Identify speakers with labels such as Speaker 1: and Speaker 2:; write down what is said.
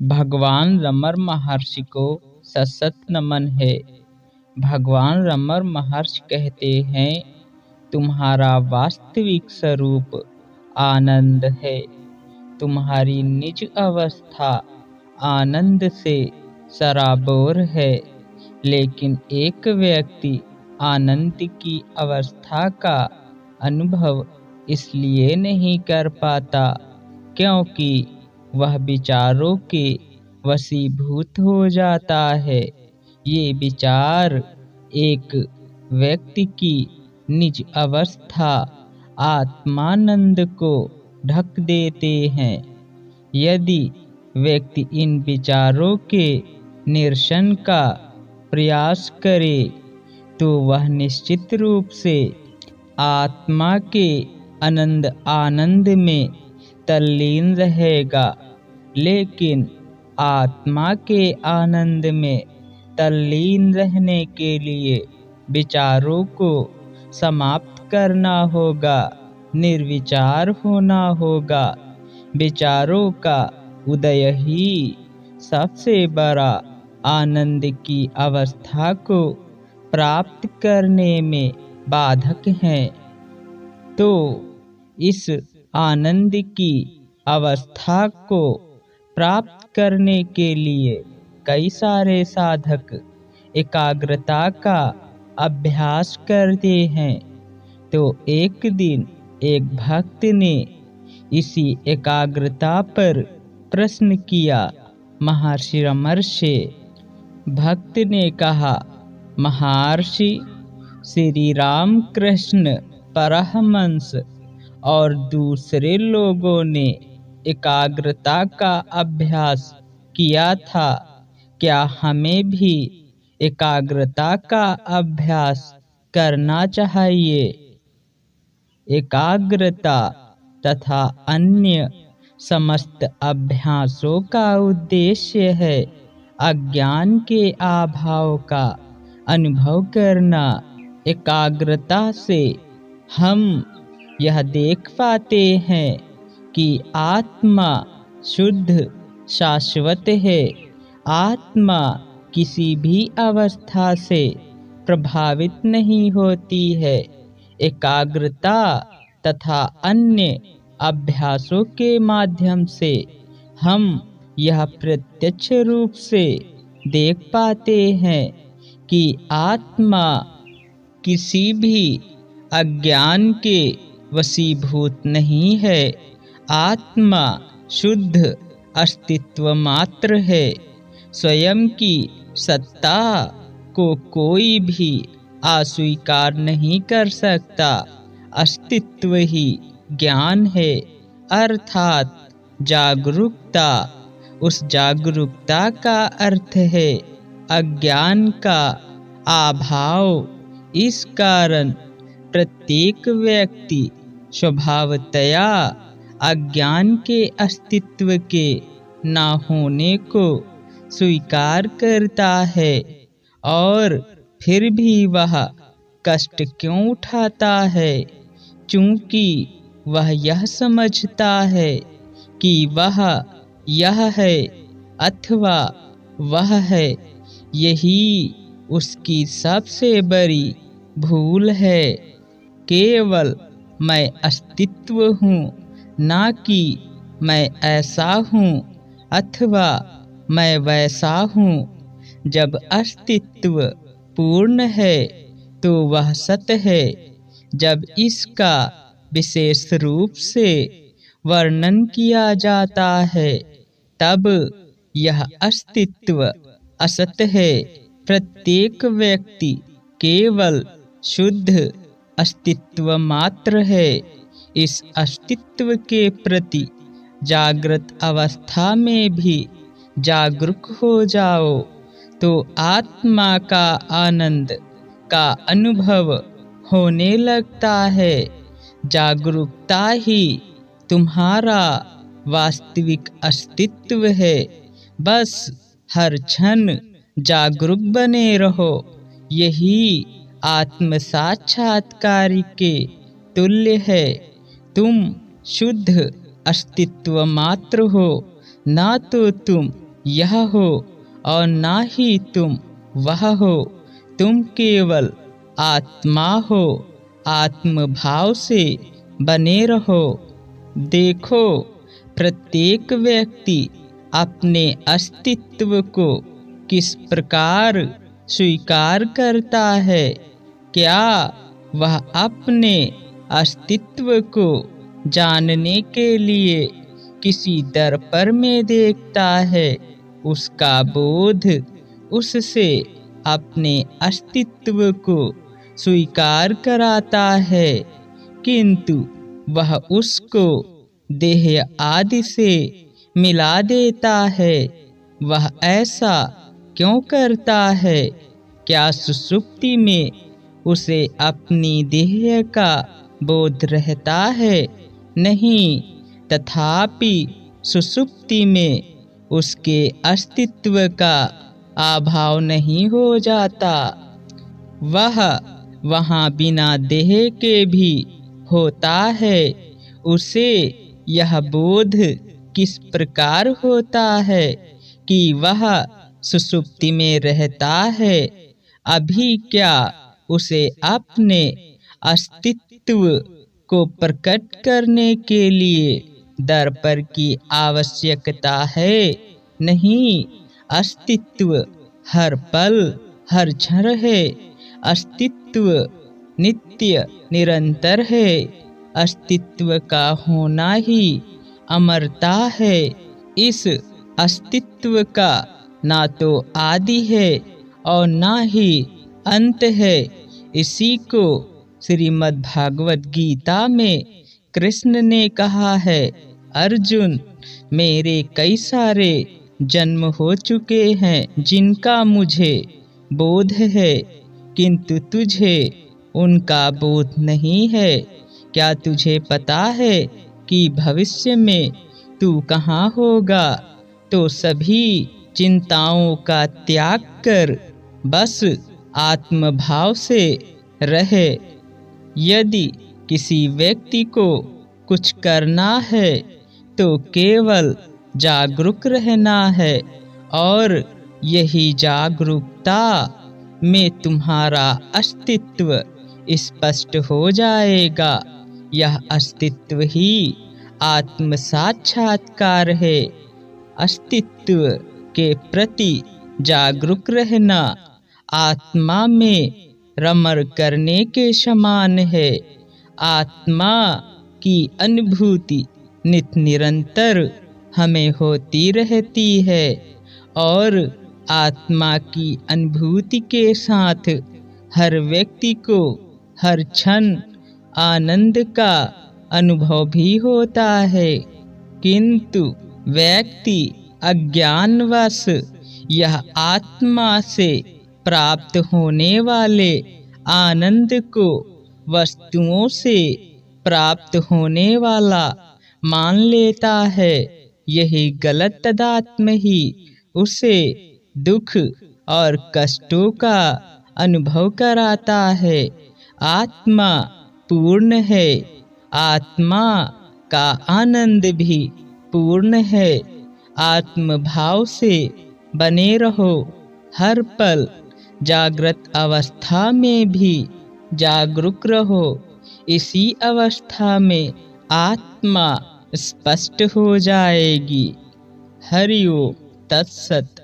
Speaker 1: भगवान रमण महर्षि को सशत नमन है। भगवान रमण महर्षि कहते हैं, तुम्हारा वास्तविक स्वरूप आनंद है। तुम्हारी निज अवस्था आनंद से सराबोर है, लेकिन एक व्यक्ति आनंद की अवस्था का अनुभव इसलिए नहीं कर पाता क्योंकि वह विचारों के वशीभूत हो जाता है। ये विचार एक व्यक्ति की निज अवस्था आत्मानंद को ढक देते हैं। यदि व्यक्ति इन विचारों के निरसन का प्रयास करे तो वह निश्चित रूप से आत्मा के आनंद में तल्लीन रहेगा। लेकिन आत्मा के आनंद में तल्लीन रहने के लिए विचारों को समाप्त करना होगा, निर्विचार होना होगा। विचारों का उदय ही सबसे बड़ा आनंद की अवस्था को प्राप्त करने में बाधक है। तो इस आनंद की अवस्था को प्राप्त करने के लिए कई सारे साधक एकाग्रता का अभ्यास करते हैं। तो एक दिन एक भक्त ने इसी एकाग्रता पर प्रश्न किया महर्षि रमण से। भक्त ने कहा, महर्षि, श्री राम कृष्ण परमहंस और दूसरे लोगों ने एकाग्रता का अभ्यास किया था, क्या हमें भी एकाग्रता का अभ्यास करना चाहिए? एकाग्रता तथा अन्य समस्त अभ्यासों का उद्देश्य है अज्ञान के अभाव का अनुभव करना। एकाग्रता से हम यह देख पाते हैं कि आत्मा शुद्ध शाश्वत है। आत्मा किसी भी अवस्था से प्रभावित नहीं होती है। एकाग्रता तथा अन्य अभ्यासों के माध्यम से हम यह प्रत्यक्ष रूप से देख पाते हैं कि आत्मा किसी भी अज्ञान के वशीभूत नहीं है। आत्मा शुद्ध अस्तित्व मात्र है। स्वयं की सत्ता को कोई भी अस्वीकार नहीं कर सकता। अस्तित्व ही ज्ञान है, अर्थात जागरूकता। उस जागरूकता का अर्थ है अज्ञान का अभाव। इस कारण प्रत्येक व्यक्ति स्वभावतया अज्ञान के अस्तित्व के न होने को स्वीकार करता है, और फिर भी वह कष्ट क्यों उठाता है? क्योंकि वह यह समझता है कि वह यह है अथवा वह है। यही उसकी सबसे बड़ी भूल है। केवल मैं अस्तित्व हूँ, ना कि मैं ऐसा हूँ अथवा मैं वैसा हूँ। जब अस्तित्व पूर्ण है तो वह सत्य है। जब इसका विशेष रूप से वर्णन किया जाता है तब यह अस्तित्व असत्य है। प्रत्येक व्यक्ति केवल शुद्ध अस्तित्व मात्र है। इस अस्तित्व के प्रति जागृत अवस्था में भी जागरूक हो जाओ तो आत्मा का आनंद का अनुभव होने लगता है। जागरूकता ही तुम्हारा वास्तविक अस्तित्व है। बस हर क्षण जागरूक बने रहो। यही आत्म साक्षात्कार के तुल्य है। तुम शुद्ध अस्तित्व मात्र हो, ना तो तुम यह हो और ना ही तुम वह हो। तुम केवल आत्मा हो। आत्मभाव से बने रहो। देखो, प्रत्येक व्यक्ति अपने अस्तित्व को किस प्रकार स्वीकार करता है। क्या वह अपने अस्तित्व को जानने के लिए किसी दर्पण में देखता है? उसका बोध उससे अपने अस्तित्व को स्वीकार कराता है, किंतु वह उसको देह आदि से मिला देता है। वह ऐसा क्यों करता है? क्या सुषुप्ति में उसे अपनी देह का बोध रहता है? नहीं, तथापि सुषुप्ति में उसके अस्तित्व का अभाव नहीं हो जाता। वह वहाँ बिना देह के भी होता है। उसे यह बोध किस प्रकार होता है कि वह सुषुप्ति में रहता है? अभी क्या उसे अपने अस्तित्व को प्रकट करने के लिए दर्पण की आवश्यकता है? नहीं, अस्तित्व हर पल हर क्षण है। अस्तित्व नित्य निरंतर है। अस्तित्व का होना ही अमरता है। इस अस्तित्व का ना तो आदि है और ना ही अंत है। इसी को श्रीमद् भागवत गीता में कृष्ण ने कहा है, अर्जुन, मेरे कई सारे जन्म हो चुके हैं जिनका मुझे बोध है, किंतु तुझे उनका बोध नहीं है। क्या तुझे पता है कि भविष्य में तू कहाँ होगा? तो सभी चिंताओं का त्याग कर बस आत्मभाव से रहे। यदि किसी व्यक्ति को कुछ करना है तो केवल जागरूक रहना है, और यही जागरूकता में तुम्हारा अस्तित्व स्पष्ट हो जाएगा। यह अस्तित्व ही आत्म साक्षात्कार है। अस्तित्व के प्रति जागरूक रहना आत्मा में रमण करने के समान है। आत्मा की अनुभूति नित्य निरंतर हमें होती रहती है, और आत्मा की अनुभूति के साथ हर व्यक्ति को हर क्षण आनंद का अनुभव भी होता है, किंतु व्यक्ति अज्ञानवश यह आत्मा से प्राप्त होने वाले आनंद को वस्तुओं से प्राप्त होने वाला मान लेता है। यही गलत तादात्म्य ही उसे दुख और कष्टों का अनुभव कराता है। आत्मा पूर्ण है। आत्मा का आनंद भी पूर्ण है। आत्म भाव से बने रहो। हर पल जागृत अवस्था में भी जागरूक रहो। इसी अवस्था में आत्मा स्पष्ट हो जाएगी। हरि ओम तत्सत।